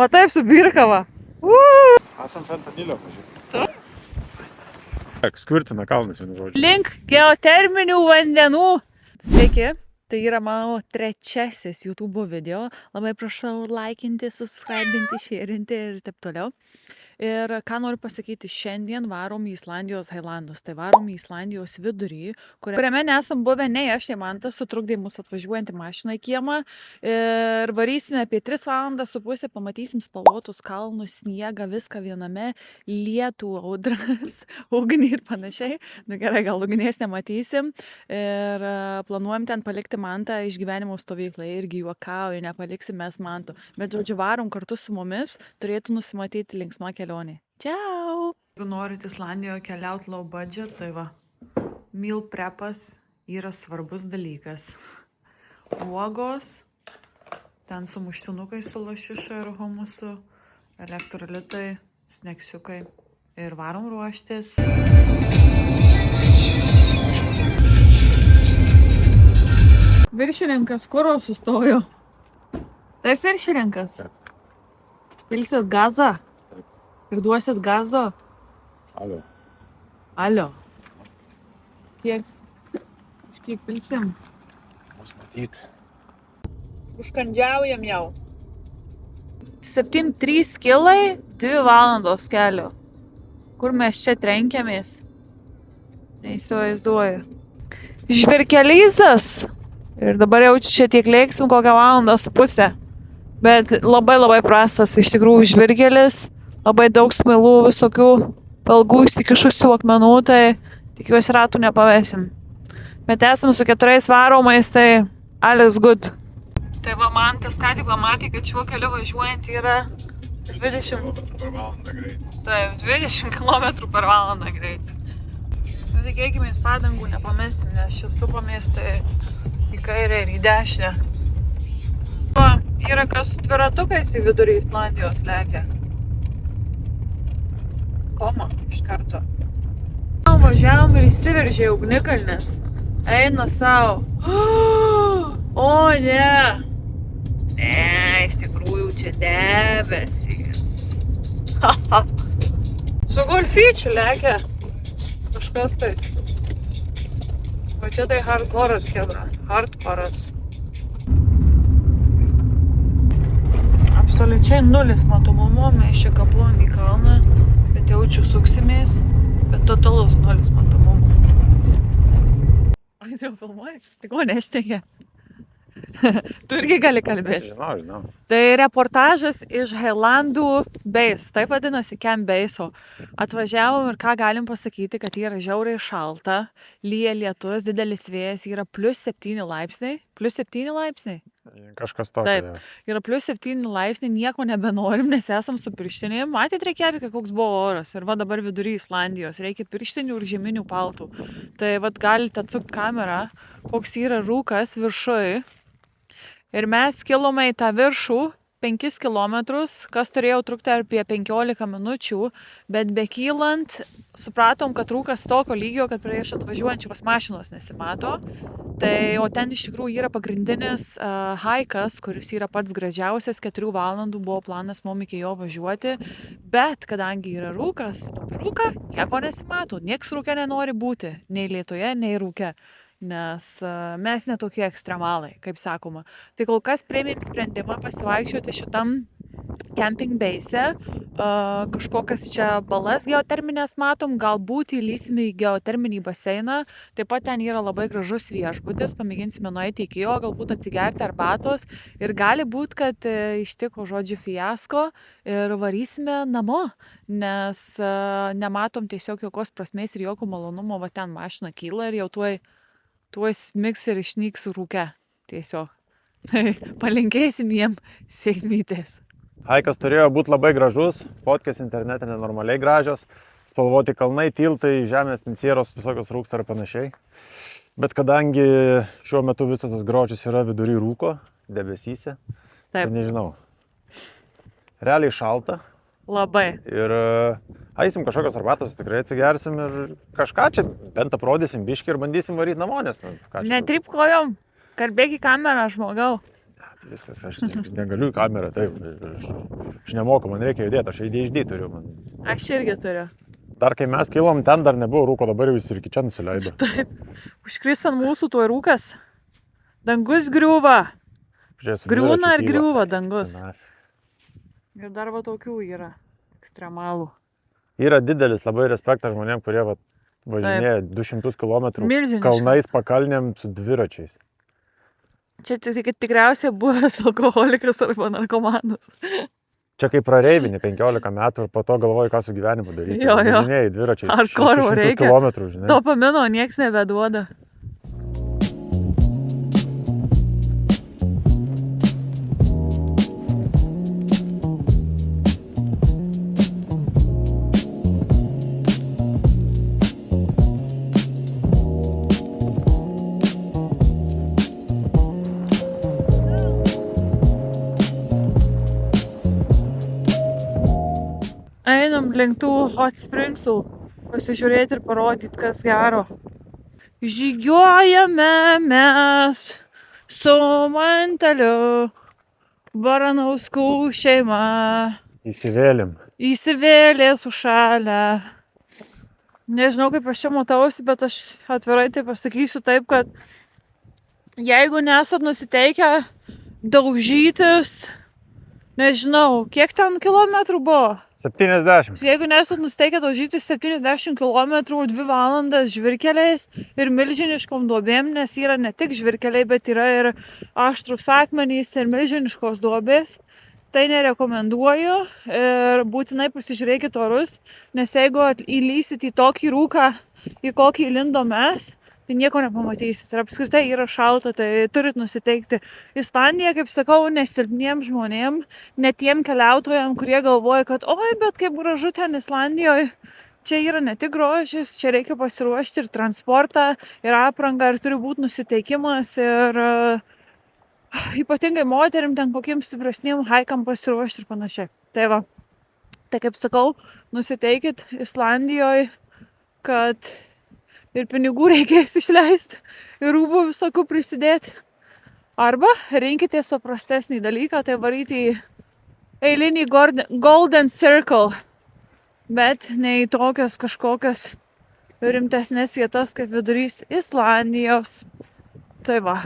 O taip su Birkava. Esam fentanilio pažiūrėti. Skvirtina kalnas, vienu žodžiu. Link geoterminių vandenų. Sveiki, tai yra mano trečiasis YouTube video. Labai prašau laikinti, subscribinti, sharinti ir taip toliau. Ir ką noriu pasakyti, šiandien varom į Islandijos Hailandus. Tai varom į Islandijos vidurį, kuriame nesam buvę nei aš, nei Mantas, sutrukdė mus atvažiuojantį mašiną į kiemą. Ir varysime apie 3,5 valandas, pamatysim spalvotus kalnus, sniegą, viską viename, lietų, audras, ugnį ir panašiai. Nu gerai, gal ugnies nematysim. Ir planuojam ten palikti Mantą išgyvenimo stovyklą. Irgi juokauju, nepaliksim mes Mantų. Bet žodžiu, varom kartu su mumis, turėtų nusimatyti linksma kelionė. Čiau! Jeigu norit Islandijoje keliauti low budget, tai va, meal prepas yra svarbus dalykas. Uogos, ten su muštinukais, su lašiša ir humusu, elektrolitai, sneksiukai ir varom ruoštis. Viršininkas kuro sustojo. Taip, viršininkas. Pilsit gazą? Ir duosit gazo? Alio. Alio. Kiek pilsim? Mus matyti. Užkandžiaujam jau. 7-3 kilai, 2 valandos kelio. Kur mes čia trenkiamės? Neįsivaizduoju. Žvirkelysas. Ir dabar jau čia tiek lėksim kokią 1,5 valandą. Bet labai prastas iš tikrųjų žvirgelis. Labai daug smilų, visokių pelgų įsikišusių akmenų, tai tikiuosi ratų nepavesim. Bet esam su 4 varomais, tai alles good. Tai va, Mantas ką tik pamatė, kad šiuo keliu važiuojant yra 20 km/h greitis. Bet tikėkimės padangų nepamesim, nes čia supamės tai į kairę ir į dešinę. Va, yra kas su dviratukais į vidurį Islandijos lekia. Koma iš karto. Važiavom ir įsiveržė ugnikalnis. Eina savo. O ne! Ne, iš tikrųjų čia debesys. Su golfyčiu lekia. Kažkas tai. O čia tai hardcore'as, chebra. Hardcore'as. Absoliučiai nulis matomumo. Mes čia kapuojam į kalną. Bet jaučiu suksimės. Bet totalus nulis matomumo. Ar jis jau filmuoja? Tai ko neštekė? Tu irgi gali kalbėti. Žinau. Tai reportažas iš Hailandų Base, taip vadinasi Camp Base'o. Atvažiavom ir ką galim pasakyti, kad yra žiauriai šalta, lyja lietus, didelis vėjas, yra +7 laipsniai. +7 laipsniai? Kažkas tokio. Taip, yra +7 laipsniai, nieko nebenorim, nes esam su pirštinėm. Matėt Reikjaviką, koks buvo oras. Ir va dabar vidury Islandijos, reikia pirštinių ir žieminių paltų. Tai va galite atsukti kamerą, koks yra rūkas viršui. Ir mes kilome į tą viršų 5 kilometrus, kas turėjo trukti apie 15 minučių, bet bekylant supratom, kad rūkas tokio lygio, kad prieš atvažiuojančios mašinos nesimato. Tai, o ten iš tikrųjų yra pagrindinis haikas, kuris yra pats gražiausias, 4 valandų buvo planas mum iki jo važiuoti, bet kadangi yra rūkas, o per rūką nieko nesimato, nieks rūke nenori būti, nei lietuje, nei rūke. Nes mes netokie ekstremalai, kaip sakoma. Tai kol kas priėmėm sprendimą pasivaikščioti šitam camping base. Kažkokias čia balas geoterminės matom, galbūt įlysime į geoterminį baseiną. Taip pat ten yra labai gražus viešbutis, pamėginsime nueiti iki jo, galbūt atsigerti arbatos. Ir gali būt, kad ištiko žodžiu fiasko ir varysime namo, nes nematom tiesiog jokios prasmės ir jokio malonumo, va ten mašina kyla ir jau tuoj smigs ir išnyks rūke. Tiesiog. Palinkėsim jiem sėkmytės. Haikas turėjo būti labai gražus, fotkės internete nenormaliai gražios, spalvoti kalnai, tiltai, žemės, sieros, visokios rūksta ir panašiai. Bet kadangi šiuo metu visas tas grožis yra vidury rūko, debesyse, tai nežinau. Realiai šalta. Labai. Ir eisim kažkokios arbatos, tikrai atsigersim ir kažką čia bent aprodysim biškį ir bandysim varyti namo, nes... Netrip kojom, kalbėk į kamerą, žmogau. Viskas, aš negaliu į kamerą, taip. Aš nemoku, man reikia judėti, aš ADHD turiu. Aš irgi turiu. Dar kai mes kilom, ten dar nebuvo rūko, dabar jau jis ir iki čia nusileido. Taip. Užkris ant mūsų tuo rūkas. Dangus griūva. Griūna ar griūva dangus. Ir dar va tokių yra ekstremalų. Yra didelis labai respektas žmonėm, kurie važinėja 200 km Milžiniškas. kalnais pakalnėm su dviračiais. Čia tikriausiai buvęs alkoholikas arba narkomanas. Čia kaip prareivini 15 metų ir po to galvoji, ką su gyvenimu daryti. Jo. Važinėjai dviračiais. Hardcore 600 reikia. kilometrų, žinai. Dopamino nieks nebeduoda. Einam link tų hot springsų, pasižiūrėti ir parodyti, kas gero. Žygiuojame mes su Manteliu, Baranauskų šeima. Įsivėlim. Įsivėlė sušalę. Nežinau, kaip aš čia matausi, bet aš atvirai tai pasakysiu taip, kad jeigu nesat nusiteikę daužytis, nežinau, kiek ten kilometrų buvo? 70. Jeigu nesat nusiteikę daužytis 70 km 2 valandas žvirkeliais ir milžiniškom duobėm, nes yra ne tik žvirkeliai, bet yra ir aštrūs akmenys ir milžiniškos duobės, tai nerekomenduoju ir būtinai pasižiūrėkit orus, nes jeigu įlysit į tokį rūką, į kokį įlindo mes, tai nieko nepamatysit. Ir apskritai yra šalta, tai turit nusiteikti. Islandija, kaip sakau, nesilpniem žmonėm, ne tiem keliautojam, kurie galvoja, kad oi, bet kaip gražu ten Islandijoje. Čia yra ne tik grožis, čia reikia pasiruošti ir transportą, ir aprangą, ir turi būti nusiteikimas, ir ypatingai moterim ten kokiem stipresniem haikam pasiruošti ir panašiai. Tai va, tai kaip sakau, nusiteikit Islandijoje, kad ir pinigų reikės išleisti, ir rūbų visokių prisidėti. Arba rinkitės paprastesnį dalyką, tai varyti į eilinį Golden Circle, bet ne į tokias kažkokias rimtesnės vietas kaip vidurys Islandijos. Tai va,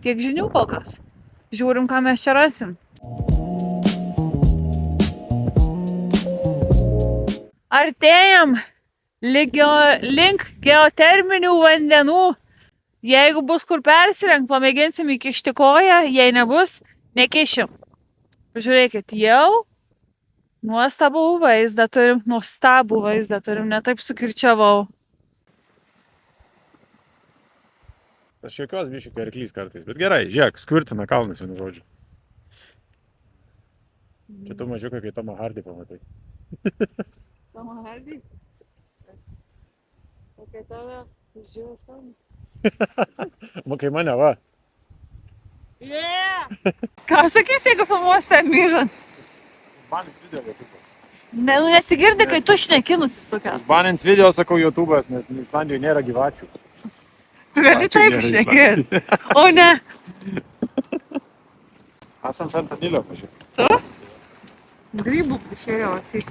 tiek žinių kol kas. Žiūrim, ką mes čia rasim. Artėjam link geoterminių vandenų. Jeigu bus kur persirengt, pamėginsim įkišti koją, jei nebus, nekišim. Žiūrėkit, jau nuostabų vaizdą turim, netaip sukirčiavau. Aš jokios biškių arklys kartais, bet gerai, žiūrėk, skvirtina kalnas vienu žodžiu. Čia tu mažiukai, kai Tomą Hardy pamatai. Tomą Hardy? O kai tave žiūrės kalnas? Kai mane, va. Yeah! Ką sakys, jeigu filmuos ten myžant? Banins video YouTube'as. Ne, nesigirdi, kai tu šneki nusisukęs. Banins video, sakau, YouTube'as, nes Islandijoje nėra gyvačių. Tu gali taip šnekėti. O ne. Esam fentanilio pažiūrėti. Tu? Grybų prišėriau atsik.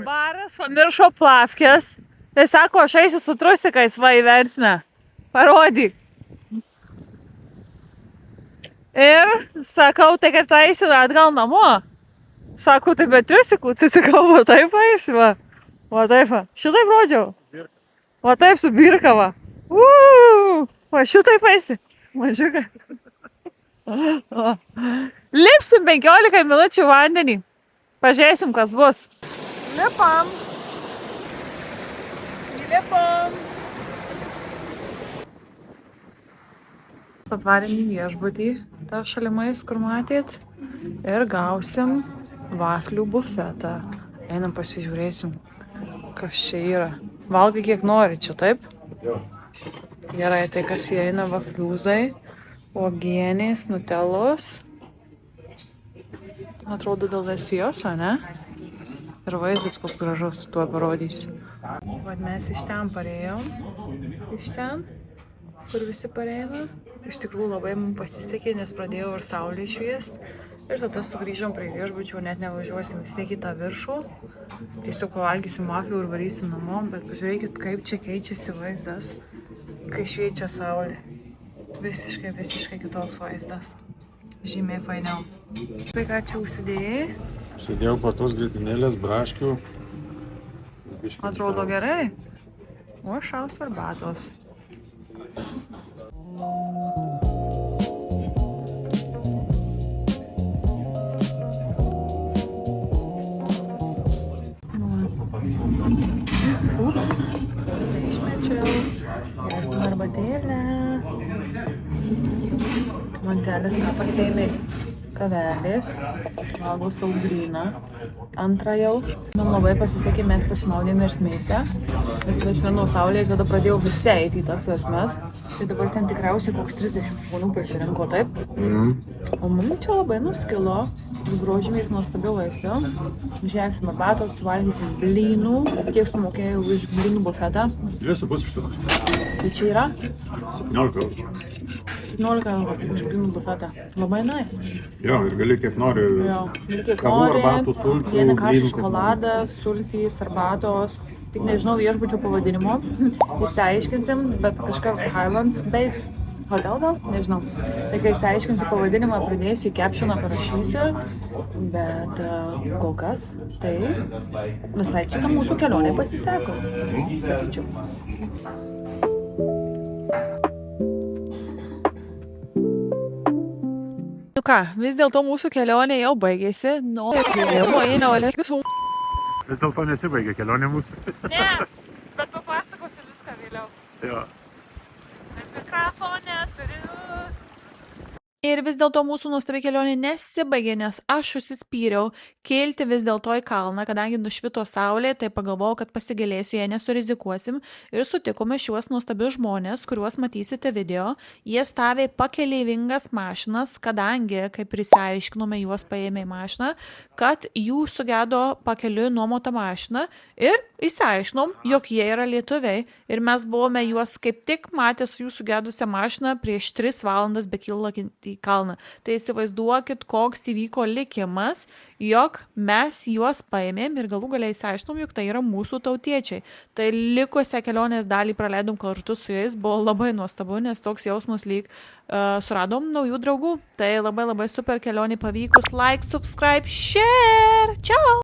Baras pamiršo plavkės. Tai sako, aš eisiu su trusikais, va, į versmę. Parodyk. Ir sakau, tai kaip tu eisi atgal namo? Sakau, tai be trusikų. Tai sakau, va taip eisi, va. Va taip, va. Šitaip rodžiau. Va taip su birka, va. Va šitaip eisi. Mažiukai. Lipsim 15 minučių vandenį. Pažiūrėsim, kas bus. Lipam. Įlipam. Atvarėm į viešbutį, tą šalimais, kur matėt. Ir gausim vaflių bufetą. Einam pasižiūrėsim, kas čia yra. Valgai kiek nori čia, taip? Jo. Gerai, tai kas įeina vafliūzai, uogienės, nutelos. Atrodo dėl versijos, ne? Ir vaizdas, koks gražus, tuo parodysiu. Vat mes iš ten parėjom. Iš ten, kur visi pareina. Iš tikrųjų labai mums pasisekė, nes pradėjau ir saulė šviest. Ir tada sugrįžom prie viešbučio, net nevažiuosim vis tiek į tą viršų. Tiesiog pavalgysim vaflių ir varysim namo, bet pažiūrėkit, kaip čia keičiasi vaizdas, kai šviečia saulė. Visiškai kitoks vaizdas. Žymiai fainiau. Tai ką čia užsidėjai? Sudėjau patos grietinėlės, braškių. Atrodo gerai. O šaus arbatos. Ups, visą išmečiau. Gersim arbatėlę. Mantelis ką pasėmė? Kavelės. Valgau saugryną. Antrą jau. Man labai pasisekė, mes pasimaudėm versmėse. Ir tada švendau saulės, tada pradėjau visi eiti į tas versmes. Tai dabar ten tikriausiai koks 30 žmonių prisirinko, taip? O mums čia labai nuskilo. Grožimės nuostabių vaisių. Žiūrėsim arbatos, suvalgysim blynų. Kiek sumokėjau už blynų bufetą? 2,5 štukus. Tai čia yra? 17 eurų. 17 eurų už blynų bufetą. Labai nice. Jo, ir gali kiek nori. Jo, ir kiek Kavų, nori. arbatų, sulčių, Viena kaša blynų, šokoladas, sultys, arbatos. Tik nežinau viešbučio pavadinimo. Išsiaiškinsim, bet kažkas Highland Base Hotel gal? Nežinau. Tai kai išsiaiškinsiu pavadinimą, pridėsiu į captioną, parašysiu. Bet kol kas, tai visai čia mūsų kelionė pasisekus, sakyčiau. Nu ką, vis dėlto mūsų kelionė jau baigėsi. Vis dėlto nesibaigė kelionė mūsų. Ne, bet papasakosiu viską vėliau. Jo. Nes mikrofonę turiu. Ir vis dėlto mūsų nuostabi kelionė nesibaigė, nes aš užsispyriau kilti vis dėlto į kalną, kadangi nušvito saulė, tai pagalvojau, kad pasigailėsiu, jei nesurizikuosim. Ir sutikome šiuos nuostabius žmonės, kuriuos matysite video. Jie stavė pakeleivingas mašinas, kadangi, kaip prisiaiškinome, juos paėmė į mašiną, kad jų sugedo pakeliui nuomotą mašiną. Ir įsiaiškinom, jog jie yra lietuviai. Ir mes buvome juos kaip tik matę su jų sugedusią mašiną prieš 3 valandas bekylant į kalną. Tai įsivaizduokit, koks įvyko likimas, jog mes juos paėmėm ir galų galiai įsiaiškinom, jog tai yra mūsų tautiečiai. Tai likusią kelionės dalį praleidom kartu su jais, buvo labai nuostabu, nes toks jausmas lyg suradom naujų draugų. Tai labai super kelionė pavykus. Like, subscribe, share. Ciao!